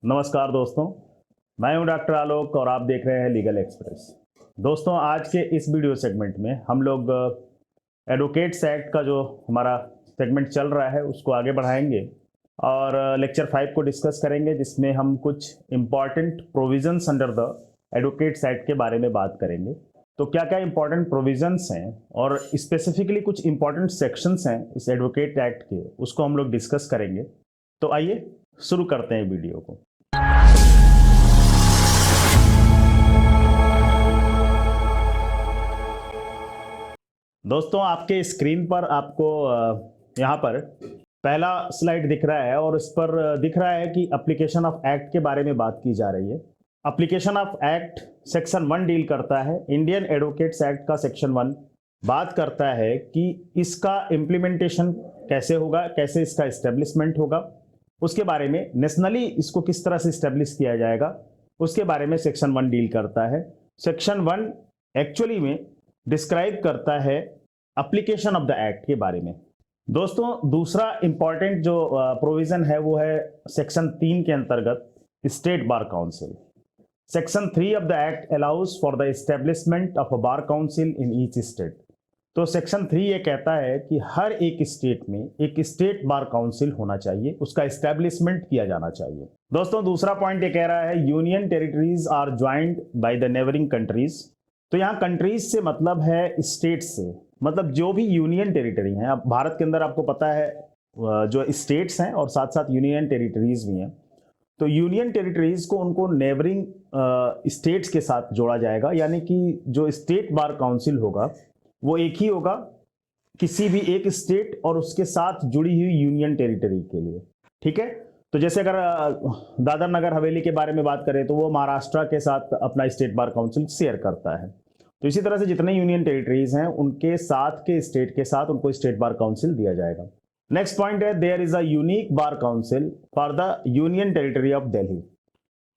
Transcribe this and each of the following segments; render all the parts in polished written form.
नमस्कार दोस्तों, मैं हूं डॉक्टर आलोक और आप देख रहे हैं लीगल एक्सप्रेस। दोस्तों, आज के इस वीडियो सेगमेंट में हम लोग एडवोकेट्स एक्ट का जो हमारा सेगमेंट चल रहा है उसको आगे बढ़ाएंगे और लेक्चर 5 को डिस्कस करेंगे, जिसमें हम कुछ important provisions under the advocates act के बारे में बात करेंगे। तो क्या क्या इम्पॉर्टेंट प्रोविजंस हैं और स्पेसिफिकली कुछ इम्पॉर्टेंट सेक्शंस हैं इस एडवोकेट एक्ट के, उसको हम लोग डिस्कस करेंगे। तो आइए शुरू करते हैं वीडियो को। दोस्तों, आपके स्क्रीन पर आपको यहाँ पर पहला स्लाइड दिख रहा है और इस पर दिख रहा है कि एप्लीकेशन ऑफ एक्ट के बारे में बात की जा रही है। Application of act section 1 deal करता है, इंडियन एडवोकेट्स एक्ट का सेक्शन 1 बात करता है कि इसका इम्प्लीमेंटेशन कैसे होगा, कैसे इसका इस्टेब्लिशमेंट होगा, उसके बारे में नेशनली इसको किस तरह से इस्टेब्लिश किया जाएगा, उसके बारे में सेक्शन 1 डील करता है। सेक्शन 1 एक्चुअली में डिस्क्राइब करता है एप्लीकेशन ऑफ द एक्ट के बारे में। दोस्तों, दूसरा इंपॉर्टेंट जो प्रोविजन है वो है सेक्शन 3 के अंतर्गत state bar council. Section 3 of the act allows for the establishment of a bar council in each state. तो सेक्शन 3 ये कहता है कि हर एक स्टेट में एक स्टेट बार काउंसिल होना चाहिए, उसका एस्टेब्लिशमेंट किया जाना चाहिए। दोस्तों, दूसरा पॉइंट ये कह रहा है union territories are joint by the neighbouring countries. तो यहाँ कंट्रीज से मतलब है स्टेट से, मतलब जो भी यूनियन टेरिटरी हैं। अब भारत के अंदर आपको पता है जो स्टेट्स हैं और साथ साथ यूनियन टेरिटरीज भी हैं। तो यूनियन टेरिटरीज को उनको नेबरिंग स्टेट्स के साथ जोड़ा जाएगा, यानी कि जो स्टेट बार काउंसिल होगा वो एक ही होगा किसी भी एक स्टेट और उसके साथ जुड़ी हुई यूनियन टेरिटरी के लिए। ठीक है, तो जैसे अगर दादर नगर हवेली के बारे में बात करें तो वो महाराष्ट्र के साथ अपना स्टेट बार काउंसिल शेयर करता है। तो इसी तरह से जितने यूनियन टेरिटरीज हैं उनके साथ के स्टेट के साथ उनको स्टेट बार काउंसिल दिया जाएगा। नेक्स्ट पॉइंट है there is a unique bar council for the union territory of Delhi.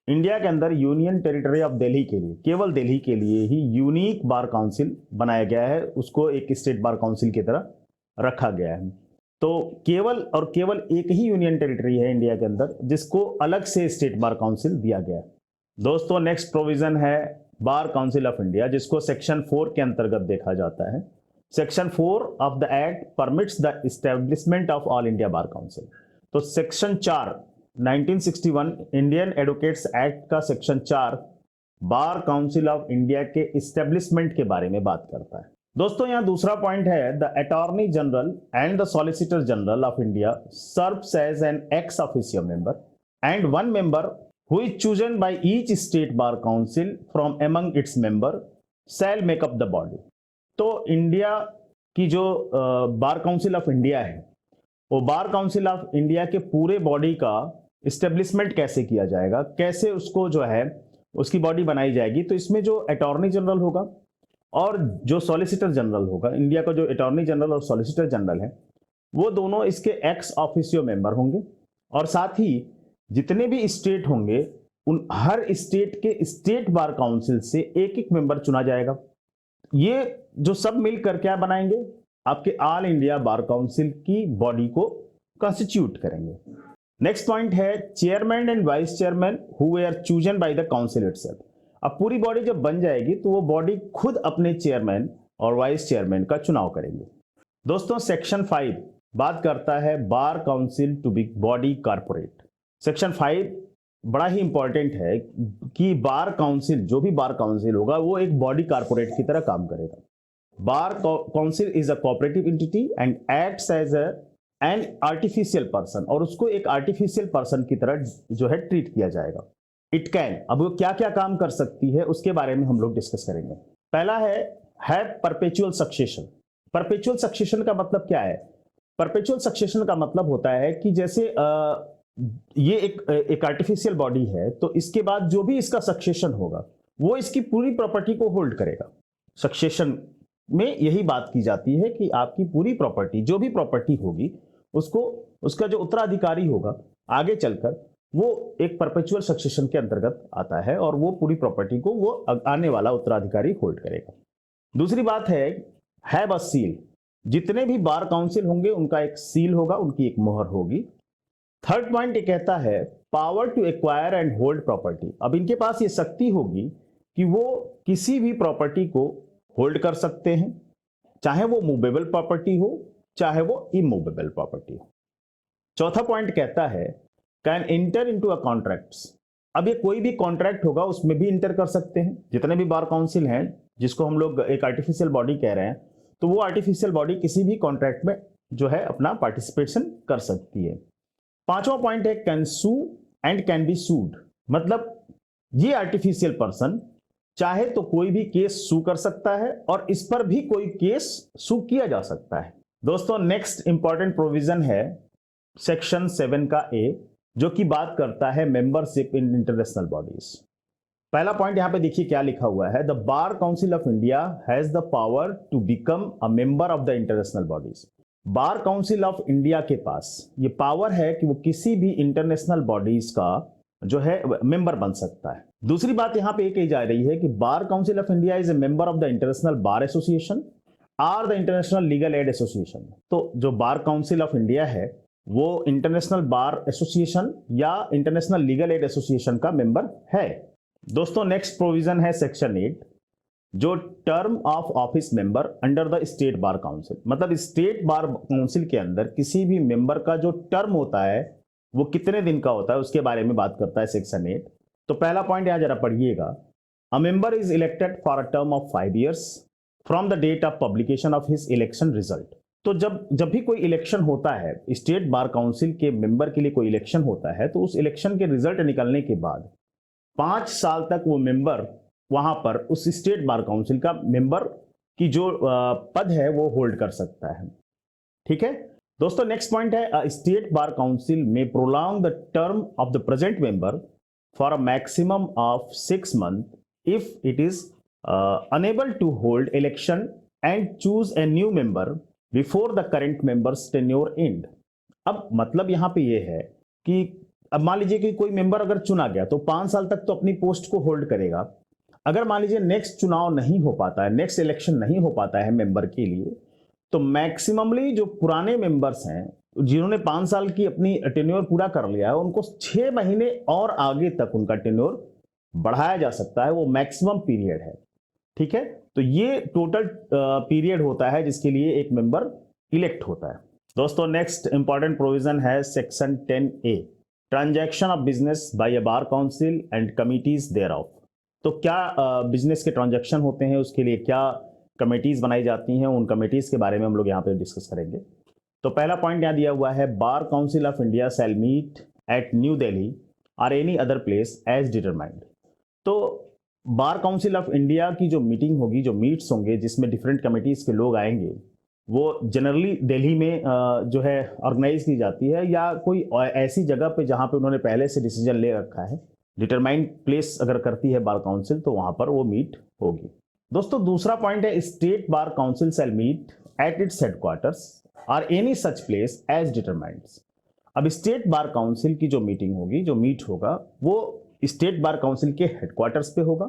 India के अंदर यूनियन टेरिटरी ऑफ दिल्ली के लिए, केवल दिल्ली के लिए ही यूनिक बार काउंसिल बनाया गया है, उसको एक स्टेट बार काउंसिल की तरह रखा गया है। तो केवल और केवल एक ही यूनियन टेरिटरी है इंडिया के अंदर जिसको अलग से स्टेट बार काउंसिल दिया गया है। दोस्तों, नेक्स्ट प्रोविजन है बार काउंसिल ऑफ इंडिया, जिसको सेक्शन 4 के अंतर्गत देखा जाता है। Section 4 of the act permits the establishment of all India bar council. तो सेक्शन 4 1961 इंडियन एडवोकेट्स एक्ट का section 4 bar council of India के इस्टेब्लिशमेंट के बारे में बात करता है। दोस्तों, यहां दूसरा पॉइंट है the attorney general and the solicitor general of India serves as an ex officio member and one member who is chosen by each state bar council from among its member shall make up the body। तो India की जो bar council of India है वो बार council of India के पूरे body का establishment कैसे किया जाएगा, कैसे उसको जो है उसकी बॉडी बनाई जाएगी। तो इसमें जो अटॉर्नी जनरल होगा और जो सॉलिसिटर जनरल होगा, इंडिया का जो अटॉर्नी जनरल और सॉलिसिटर जनरल है वो दोनों इसके एक्स ऑफिशियो मेंबर होंगे और साथ ही जितने भी स्टेट होंगे उन हर स्टेट के स्टेट बार काउंसिल से एक एक मेंबर चुना जाएगा। ये जो सब मिलकर क्या बनाएंगे, आपके ऑल इंडिया बार काउंसिल की बॉडी को कॉन्स्टिट्यूट करेंगे। नेक्स्ट पॉइंट है chairman and vice chairman who are chosen by the council itself. अब पूरी बॉडी जब बन जाएगी तो वो बॉडी खुद अपने चेयरमैन और वाइस चेयरमैन का चुनाव करेंगे। दोस्तों, सेक्शन 5 बात करता है bar council to be body corporate. Section 5 बड़ा ही इंपॉर्टेंट है कि बार काउंसिल, जो भी बार काउंसिल होगा वो एक बॉडी कॉर्पोरेट की तरह काम करेगा। Bar council is a cooperative entity and acts as an artificial person, और उसको एक आर्टिफिशियल पर्सन की तरह जो है ट्रीट किया जाएगा। इट कैन, अब वो क्या क्या काम कर सकती है उसके बारे में हम लोग डिस्कस करेंगे। पहला है परपेचुअल सक्सेशन। परपेचुअल सक्सेशन का मतलब क्या है? परपेचुअल सक्सेशन का मतलब होता है कि जैसे ये एक आर्टिफिशियल बॉडी है, तो इसके बाद जो भी इसका सक्सेशन होगा वो इसकी पूरी प्रॉपर्टी को होल्ड करेगा। सक्सेशन में यही बात की जाती है कि आपकी पूरी प्रॉपर्टी, जो भी प्रॉपर्टी होगी उसको, उसका जो उत्तराधिकारी होगा आगे चलकर वो एक परपेचुअल सक्सेशन के अंतर्गत आता है और वो पूरी प्रॉपर्टी को वो आने वाला उत्तराधिकारी होल्ड करेगा। दूसरी बात है हैव अ सील। जितने भी बार काउंसिल होंगे उनका एक सील होगा, उनकी एक मोहर होगी। थर्ड पॉइंट ये कहता है power to acquire and hold property. अब इनके पास ये शक्ति होगी कि वो किसी भी प्रॉपर्टी को होल्ड कर सकते हैं, चाहे वो मूवेबल प्रॉपर्टी हो चाहे वो इमूवेबल प्रॉपर्टी हो। चौथा पॉइंट कहता है can inter into a contracts. अब ये कोई भी कॉन्ट्रैक्ट होगा उसमें भी इंटर कर सकते हैं। जितने भी बार काउंसिल हैं जिसको हम लोग एक आर्टिफिशियल बॉडी कह रहे हैं, तो वो आर्टिफिशियल बॉडी किसी भी कॉन्ट्रैक्ट में जो है अपना पार्टिसिपेशन कर सकती है। पांचवा पॉइंट है can sue and can be sued. मतलब ये आर्टिफिशियल पर्सन चाहे तो कोई भी केस सू कर सकता है और इस पर भी कोई केस सू किया जा सकता है। दोस्तों नेक्स्ट इंपॉर्टेंट प्रोविजन है सेक्शन 7 का ए, जो कि बात करता है मेंबरशिप इन इंटरनेशनल बॉडीज। पहला पॉइंट यहां पे देखिए क्या लिखा हुआ है, the bar council of India has the power to become a member of the international bodies. Bar council of India के पास ये पावर है कि वो किसी भी इंटरनेशनल बॉडीज का जो है मेंबर बन सकता है। दूसरी बात यहां पे कही जा रही है कि bar council of India is a member of the international bar association और the international legal aid association. तो जो बार काउंसिल ऑफ इंडिया है वो इंटरनेशनल बार एसोसिएशन या इंटरनेशनल लीगल एड एसोसिएशन का मेंबर है। दोस्तों नेक्स्ट प्रोविजन है सेक्शन 8, जो term of office member under the state bar council. मतलब स्टेट बार काउंसिल के अंदर किसी भी मेंबर का जो टर्म होता है वो कितने दिन का होता है उसके बारे में बात करता है सेक्शन 8। तो पहला पॉइंट यहां जरा पढ़िएगा, a member is elected for a term of 5 years from the date of publication of his election result. तो जब भी कोई इलेक्शन होता है, स्टेट बार काउंसिल के मेंबर के लिए कोई इलेक्शन होता है, तो उस इलेक्शन के रिजल्ट निकलने के बाद 5 साल तक वो मेंबर वहां पर उस स्टेट बार काउंसिल का मेंबर की जो पद है वो होल्ड कर सकता है। ठीक है दोस्तों, नेक्स्ट पॉइंट है स्टेट बार काउंसिल में prolong the term of the present member for a maximum of 6 months if it is unable to hold election and choose a new member before the current members tenure end. अब मतलब यहां पे ये है कि अब मान लीजिए कि कोई मेंबर अगर चुना गया तो 5 साल तक तो अपनी पोस्ट को होल्ड करेगा। अगर मान लीजिए नेक्स्ट चुनाव नहीं हो पाता है, नेक्स्ट इलेक्शन नहीं हो पाता है मेंबर के लिए, तो मैक्सिममली जो पुराने मेंबर्स हैं जिन्होंने 5 साल की अपनी टेन्योर पूरा कर लिया है, उनको 6 महीने और आगे तक उनका टेन्योर बढ़ाया जा सकता है। वो मैक्सिमम पीरियड है। ठीक है, तो ये टोटल पीरियड होता है जिसके लिए एक मेंबर इलेक्ट होता है। दोस्तों नेक्स्ट इंपॉर्टेंट प्रोविजन है section 10A, transaction of business by a bar council and committees thereof. तो क्या बिजनेस के ट्रांजैक्शन होते हैं, उसके लिए क्या कमिटीज बनाई जाती हैं, उन कमिटीज के बारे में हम लोग यहाँ पे डिस्कस करेंगे। तो पहला पॉइंट यहाँ दिया हुआ है, bar council of India shall meet at New Delhi और any other place as determined. तो बार काउंसिल ऑफ इंडिया की जो मीटिंग होगी, जो मीट्स होंगे जिसमें डिफरेंट कमिटीज के लोग आएंगे, वो जनरली दिल्ली में जो है ऑर्गेनाइज की जाती है या कोई ऐसी जगह पे जहां पे उन्होंने पहले से डिसीजन ले रखा है। डिटरमाइंड प्लेस अगर करती है बार काउंसिल तो वहां पर वो मीट होगी। दोस्तों दूसरा पॉइंट है, state bar council shall meet at its headquarters और any such place as determined. अब स्टेट बार काउंसिल की जो मीटिंग होगी, जो मीट होगा, वो स्टेट बार काउंसिल के हेडक्वार्टर्स पे होगा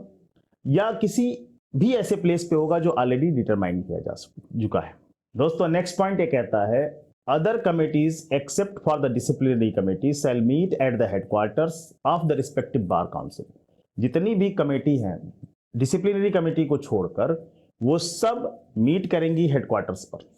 या किसी भी ऐसे प्लेस पे होगा जो ऑलरेडी डिटरमाइन किया जा चुका है। दोस्तों नेक्स्ट पॉइंट ये कहता है, other committees except for the disciplinary committee shall meet at the headquarters of the respective bar council. जितनी भी कमेटी हैं डिसिप्लिनरी कमेटी को छोड़कर वो सब मीट करेंगी हेडक्वार्टर्स पर।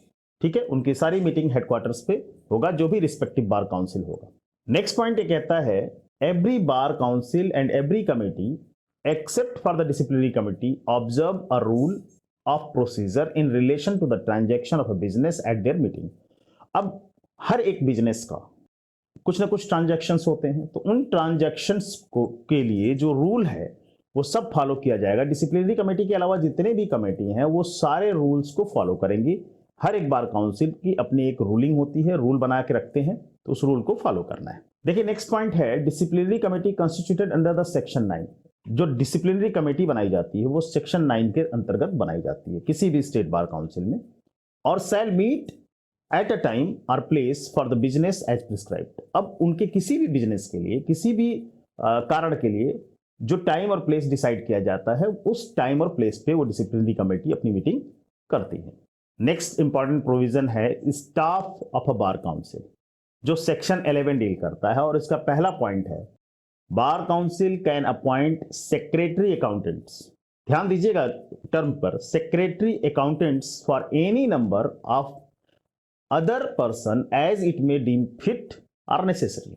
ठीक है, उनकी सारी मीटिंग हेडक्वार्टर्स पे होगा, जो भी रिस्पेक्टिव बार काउंसिल होगा। नेक्स्ट पॉइंट ये कहता है, every bar council and every committee except for the disciplinary committee observe a rule of procedure in relation to the transaction of a business at their meeting। अब हर एक business का कुछ ना कुछ ट्रांजैक्शंस होते हैं, तो उन ट्रांजैक्शंस को के लिए जो रूल है वो सब फॉलो किया जाएगा। डिसिप्लिनरी कमेटी के अलावा जितने भी कमेटी हैं वो सारे रूल्स को फॉलो करेंगी। हर एक बार काउंसिल की अपनी एक रूलिंग होती है, रूल बना के रखते हैं, तो उस रूल को फॉलो करना है। देखिए नेक्स्ट पॉइंट है, disciplinary committee constituted under the section 9। जो डिसिप्लिनरी कमेटी बनाई जाती है वो सेक्शन 9 के अंतर्गत बनाई जाती है किसी भी स्टेट बार काउंसिल में, और shall meet at a time और place for the business as prescribed. अब उनके किसी भी बिजनेस के लिए, किसी भी कारण के लिए जो टाइम और प्लेस डिसाइड किया जाता है, उस टाइम और प्लेस पे वो डिसिप्लिनरी कमेटी अपनी मीटिंग करती है। नेक्स्ट इंपॉर्टेंट प्रोविजन है, staff of a bar council. जो सेक्शन 11 डील करता है, और इसका पहला पॉइंट है bar council can appoint secretary accountants. ध्यान दीजिएगा टर्म पर, secretary accountants for any number of other person as it may deem fit or necessary.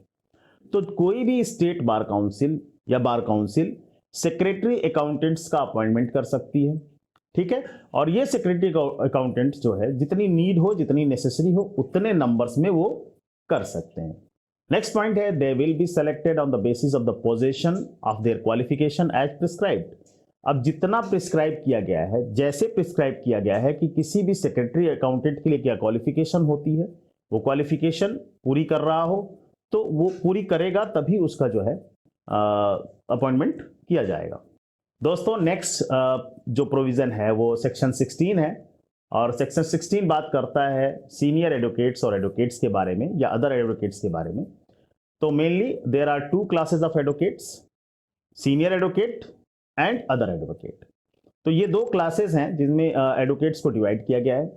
तो कोई भी स्टेट बार काउंसिल या बार काउंसिल सेक्रेटरी अकाउंटेंट्स का अपॉइंटमेंट कर सकती है, ठीक है। और ये सेक्रेटरी अकाउंटेंट जो है जितनी नीड हो, जितनी नेसेसरी हो, उतने नंबर्स में वो कर सकते हैं। नेक्स्ट पॉइंट है they will be selected on the basis of the position of their qualification as prescribed. अब जितना प्रिस्क्राइब किया गया है, जैसे प्रिस्क्राइब किया गया है कि किसी भी सेक्रेटरी अकाउंटेंट के लिए क्या क्वालिफिकेशन होती है, वो क्वालिफिकेशन पूरी कर रहा हो तो वो पूरी करेगा, तभी उसका जो है अपॉइंटमेंट किया जाएगा। दोस्तों नेक्स्ट जो प्रोविजन है वो सेक्शन 16 है, और सेक्शन 16 बात करता है सीनियर एडवोकेट्स और एडवोकेट्स के बारे में या अदर एडवोकेट्स के बारे में। तो mainly there are two classes of advocates, senior advocate and other advocate. तो ये दो क्लासेस हैं जिनमें एडवोकेट्स को डिवाइड किया गया है।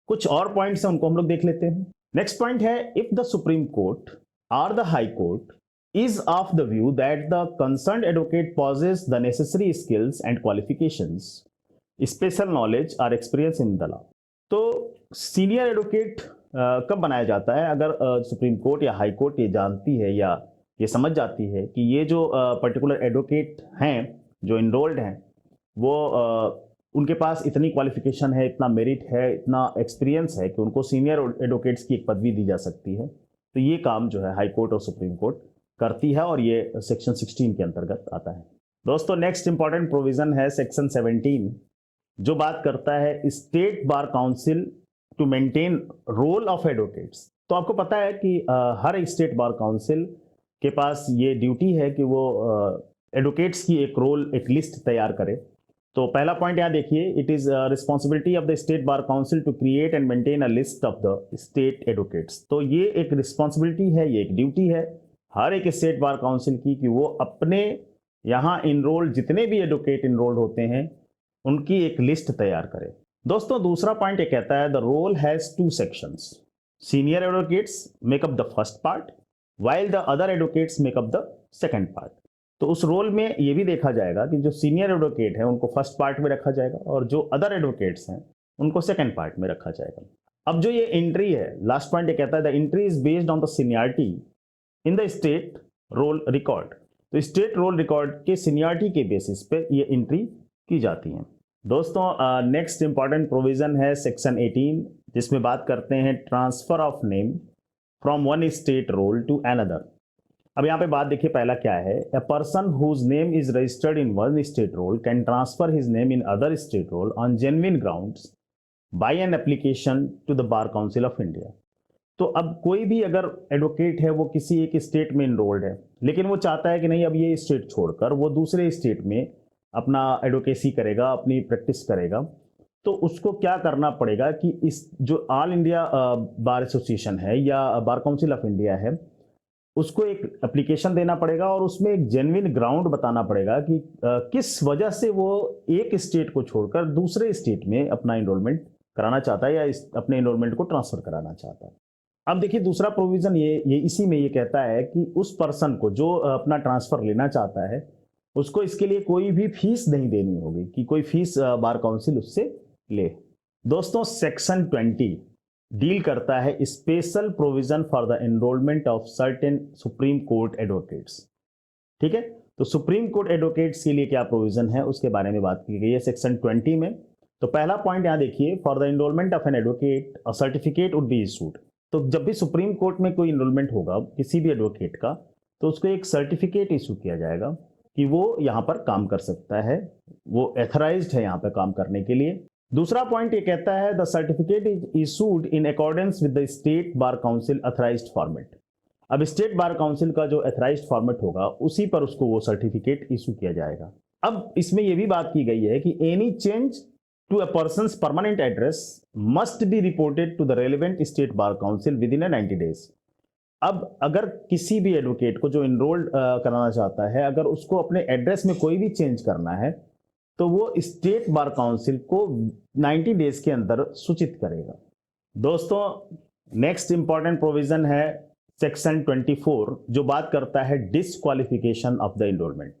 कुछ और पॉइंट्स हैं, उनको हम लोग देख लेते हैं। नेक्स्ट पॉइंट है if the Supreme court or the High Court is of the view that the concerned advocate possesses the necessary skills and qualifications, special knowledge or experience in the law। तो senior advocate कब बनाया जाता है? अगर supreme court या high court ये जानती है या ये समझ जाती है कि ये जो पर्टिकुलर एडवोकेट हैं जो इनरोल्ड हैं वो उनके पास इतनी क्वालिफिकेशन है, इतना मेरिट है, इतना एक्सपीरियंस है कि उनको सीनियर एडवोकेट्स की एक पदवी दी जा सकती है। तो ये काम जो है हाई कोर्ट और सुप्रीम कोर्ट करती है, और ये सेक्शन 16 के अंतर्गत आता है। दोस्तों नेक्स्ट इंपॉर्टेंट प्रोविजन है सेक्शन 17, जो बात करता है state bar council to maintain roll of advocates. तो आपको पता है कि हर एक स्टेट बार काउंसिल के पास ये ड्यूटी है कि वो एडवोकेट्स की एक रोल, एक लिस्ट तैयार करे। तो पहला पॉइंट यहाँ देखिए, it is responsibility of the state bar council to create and maintain a list of the state advocates. तो ये एक रिस्पॉन्सिबिलिटी है, ये एक ड्यूटी है हर एक स्टेट बार काउंसिल की कि वो अपने यहाँ इनरोल्ड जितने भी एडवोकेट इनरोल्ड होते हैं उनकी एक लिस्ट तैयार करे। दोस्तों दूसरा पॉइंट ये कहता है the roll has two sections, senior advocates make up the first part while the other advocates make up the second part. तो उस रोल में ये भी देखा जाएगा कि जो सीनियर एडवोकेट है उनको फर्स्ट पार्ट में रखा जाएगा और जो अदर एडवोकेट्स हैं उनको सेकंड पार्ट में रखा जाएगा। अब जो ये एंट्री है, लास्ट पॉइंट ये कहता है the entry is based on the seniority in the state roll record. तो स्टेट रोल रिकॉर्ड के सीनियरिटी के बेसिस पे ये एंट्री की जाती है। दोस्तों नेक्स्ट इंपॉर्टेंट प्रोविजन है सेक्शन 18, जिसमें बात करते हैं transfer of name from one state roll to another. अब यहाँ पे बात देखिए, पहला क्या है, a person whose name is registered in one state roll can transfer his name in other state roll on genuine grounds by an application to the bar council of India. तो अब कोई भी अगर एडवोकेट है वो किसी एक state में इनरोल्ड है, लेकिन वो चाहता है कि नहीं अब ये स्टेट छोड़कर वो दूसरे स्टेट में अपना एडवोकेसी करेगा, अपनी प्रैक्टिस करेगा, तो उसको क्या करना पड़ेगा कि इस जो ऑल इंडिया बार एसोसिएशन है या बार काउंसिल ऑफ इंडिया है उसको एक एप्लीकेशन देना पड़ेगा और उसमें एक जेन्युइन ग्राउंड बताना पड़ेगा कि किस वजह से वो एक स्टेट को छोड़कर दूसरे स्टेट में अपना इनरोलमेंट कराना चाहता है या अपने इनरोलमेंट को ट्रांसफर कराना चाहता है। अब देखिए दूसरा प्रोविजन ये इसी में ये कहता है कि उस पर्सन को जो अपना ट्रांसफर लेना चाहता है उसको इसके लिए कोई भी फीस नहीं देनी होगी कि कोई फीस बार काउंसिल उससे ले। दोस्तों सेक्शन 20 डील करता है special provision for the enrolment of certain supreme court advocates. ठीक है, तो सुप्रीम कोर्ट एडवोकेट्स के लिए क्या प्रोविजन है उसके बारे में बात की गई है सेक्शन 20 में। तो पहला पॉइंट यहाँ देखिए, for the enrolment of an advocate a certificate would be issued. तो जब भी सुप्रीम कोर्ट में कोई इनरोलमेंट होगा किसी भी एडवोकेट का, तो उसको एक सर्टिफिकेट इशू किया जाएगा कि वो यहाँ पर काम कर सकता है, वो एथराइज्ड है यहाँ पर काम करने के लिए। दूसरा पॉइंट ये कहता है the certificate is issued in accordance with the state bar council authorised format. अब स्टेट बार काउंसिल का जो अथराइज्ड फॉर्मेट होगा उसी पर उसको वो सर्टिफिकेट इशू किया जाएगा। अब इसमें यह भी बात की गई है कि any change to a person's permanent address must be reported to the relevant state bar council within 90 days. अब अगर किसी भी एडवोकेट को जो इनरोल्ड कराना चाहता है, अगर उसको अपने एड्रेस में कोई भी चेंज करना है तो वो स्टेट बार काउंसिल को 90 डेज के अंदर सूचित करेगा। दोस्तों नेक्स्ट इंपॉर्टेंट प्रोविजन है सेक्शन 24 जो बात करता है disqualification of the enrolment.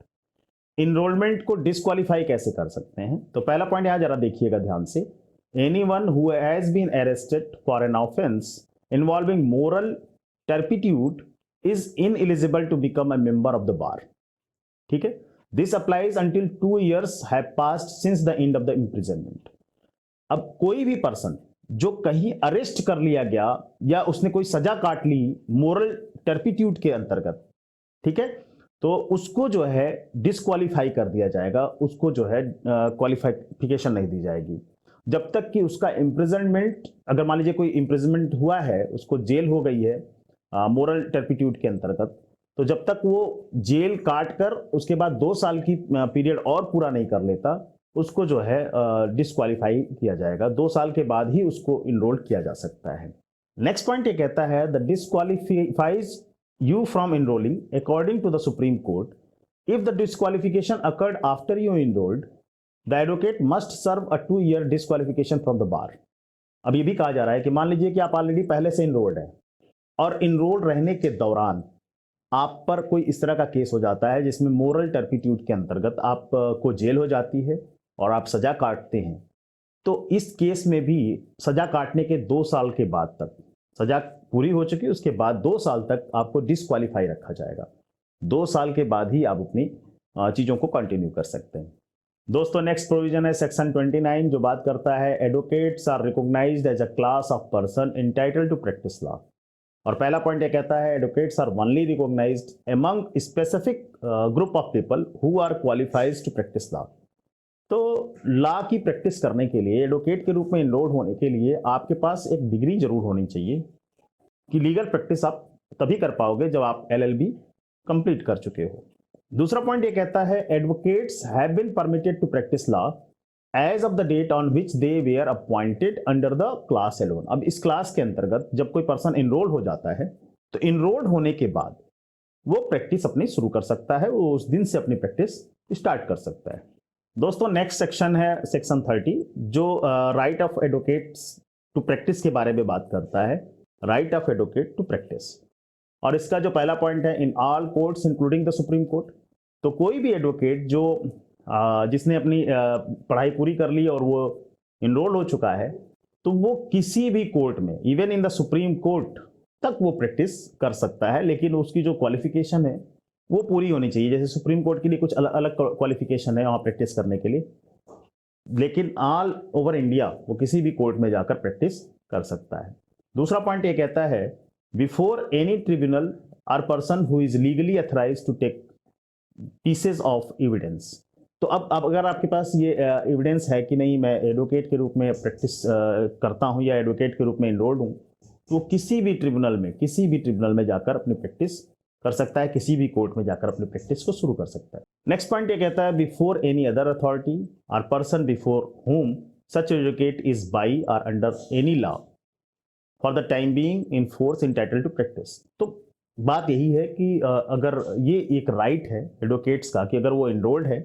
Enrolment को डिसक्वालीफाई कैसे कर सकते हैं, तो पहला पॉइंट यहां जरा देखिएगा ध्यान से। Anyone who has been arrested for an offence involving moral turpitude is ineligible to become a member of the bar. ठीक है, this applies until 2 years have passed since the end of the imprisonment. अब कोई भी person जो कहीं arrest कर लिया गया या उसने कोई सजा काट ली मोरल टर्पिट्यूड के अंतर्गत, ठीक है, तो उसको जो है डिसक्वालीफाई कर दिया जाएगा, उसको जो है क्वालिफिकेशन नहीं दी जाएगी जब तक कि उसका इम्प्रिजनमेंट, अगर मान लीजिए कोई इम्प्रिजनमेंट हुआ है, उसको जेल हो गई है मोरल टर्पिट्यूड के अंतर्गत, तो जब तक वो जेल काट कर उसके बाद 2 साल की पीरियड और पूरा नहीं कर लेता, उसको जो है डिसक्वालीफाई किया जाएगा। 2 साल के बाद ही उसको इनरोल किया जा सकता है। नेक्स्ट पॉइंट ये कहता है the डिसक्वालीफाइज you from enrolling according to the Supreme Court. If the disqualification occurred after you enrolled, the advocate must serve a 2-year disqualification from the bar. अब ये भी कहा जा रहा है कि मान लीजिए कि आप ऑलरेडी पहले से इनरोल्ड हैं और इनरोल्ड रहने के दौरान आप पर कोई इस तरह का केस हो जाता है जिसमें मोरल टर्पिट्यूड के अंतर्गत आप को जेल हो जाती है और आप सजा काटते हैं, तो इस केस में भी सजा काटने के 2 साल के बाद तक, सजा पूरी हो चुकी उसके बाद 2 साल तक आपको डिसक्वालीफाई रखा जाएगा। 2 साल के बाद ही आप अपनी चीज़ों को कंटिन्यू कर सकते हैं। दोस्तों नेक्स्ट प्रोविजन है सेक्शन 29 जो बात करता है advocates are recognised as a class of person entitled to practise law. और पहला पॉइंट ये कहता है advocates are only recognised among specific group of people who are qualified to practise law. तो लॉ की प्रैक्टिस करने के लिए, एडवोकेट के रूप में इनरोल होने के लिए आपके पास एक डिग्री जरूर होनी चाहिए कि लीगल प्रैक्टिस आप तभी कर पाओगे जब आप एलएलबी कंप्लीट कर चुके हो। दूसरा पॉइंट ये कहता है advocates have been permitted to practise law as of the date on which they were appointed under the class alone. अब इस क्लास के अंतर्गत जब कोई पर्सन इनरोल हो जाता है तो इनरोल होने के बाद वो प्रैक्टिस अपनी शुरू कर सकता है, वो उस दिन से अपनी प्रैक्टिस स्टार्ट कर सकता है। दोस्तों नेक्स्ट सेक्शन है सेक्शन 30 जो right of advocates to practise के बारे में बात करता है, right of advocate to practise. और इसका जो पहला पॉइंट है in all courts including the Supreme Court, तो कोई भी एडवोकेट जो जिसने अपनी पढ़ाई पूरी कर ली और वो इनरोल हो चुका है, तो वो किसी भी कोर्ट में even in the Supreme court तक वो प्रैक्टिस कर सकता है, लेकिन उसकी जो क्वालिफिकेशन है वो पूरी होनी चाहिए। जैसे सुप्रीम कोर्ट के लिए कुछ अलग अलग क्वालिफिकेशन है वहाँ प्रैक्टिस करने के लिए, लेकिन ऑल ओवर इंडिया वो किसी भी कोर्ट में जाकर प्रैक्टिस कर सकता है। दूसरा पॉइंट ये कहता है before any tribunal or person who is legally authorised to take pieces of evidence. तो अब अगर आपके पास ये एविडेंस है कि नहीं मैं एडवोकेट के रूप में प्रैक्टिस करता हूँ या एडवोकेट के रूप में इनरोल्ड हूँ, तो किसी भी ट्रिब्यूनल में जाकर अपनी प्रैक्टिस कर सकता है, किसी भी कोर्ट में जाकर अपनी प्रैक्टिस को शुरू कर सकता है। नेक्स्ट पॉइंट ये कहता है before any other authority or person before whom such advocate is by or under any law for the time being in force entitled to practise. तो बात यही है कि अगर ये एक राइट है एडवोकेट्स का कि अगर वो इनरोल्ड है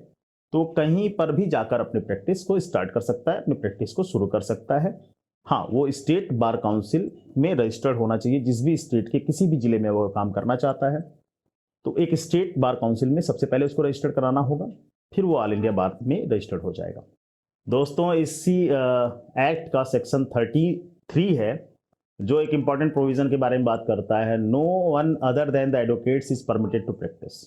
तो कहीं पर भी जाकर अपनी प्रैक्टिस को स्टार्ट कर सकता है, अपनी प्रैक्टिस को शुरू कर सकता है। हाँ, वो स्टेट बार काउंसिल में रजिस्टर्ड होना चाहिए, जिस भी स्टेट के किसी भी जिले में वो काम करना चाहता है तो एक स्टेट बार काउंसिल में सबसे पहले उसको रजिस्टर कराना होगा, फिर वो ऑल इंडिया बार में रजिस्टर्ड हो जाएगा। दोस्तों इसी एक्ट का सेक्शन 33 है जो एक इंपॉर्टेंट प्रोविजन के बारे में बात करता है, no one other than the advocates is permitted to practise.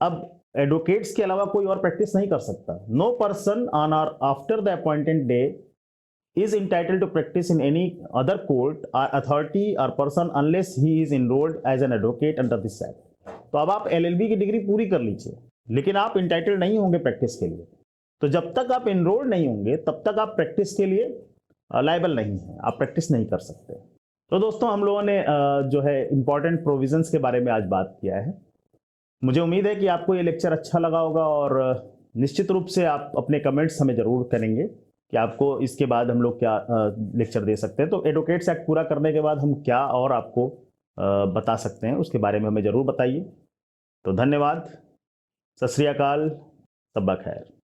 अब एडवोकेट्स के अलावा कोई और प्रैक्टिस नहीं कर सकता। No person on or after the appointed day is entitled to practice in any other court or authority or person unless he is enrolled as an advocate under this act। तो अब आप LLB की degree पूरी कर लीजिए लेकिन आप entitled नहीं होंगे प्रैक्टिस के लिए। तो जब तक आप इनरोल्ड नहीं होंगे तब तक आप प्रैक्टिस के लिए लायबल नहीं है, आप प्रैक्टिस नहीं कर सकते। तो दोस्तों हम लोगों ने जो है इंपॉर्टेंट प्रोविजंस के बारे में आज बात किया है। मुझे उम्मीद है कि आपको ये लेक्चर अच्छा लगा होगा और निश्चित रूप से आप अपने कमेंट्स हमें जरूर करेंगे कि आपको इसके बाद हम लोग क्या लेक्चर दे सकते हैं। तो एडवोकेट्स एक्ट पूरा करने के बाद हम क्या और आपको बता सकते हैं उसके बारे में हमें ज़रूर बताइए। तो धन्यवाद, सत श्री अकाल, तब्बा खैर।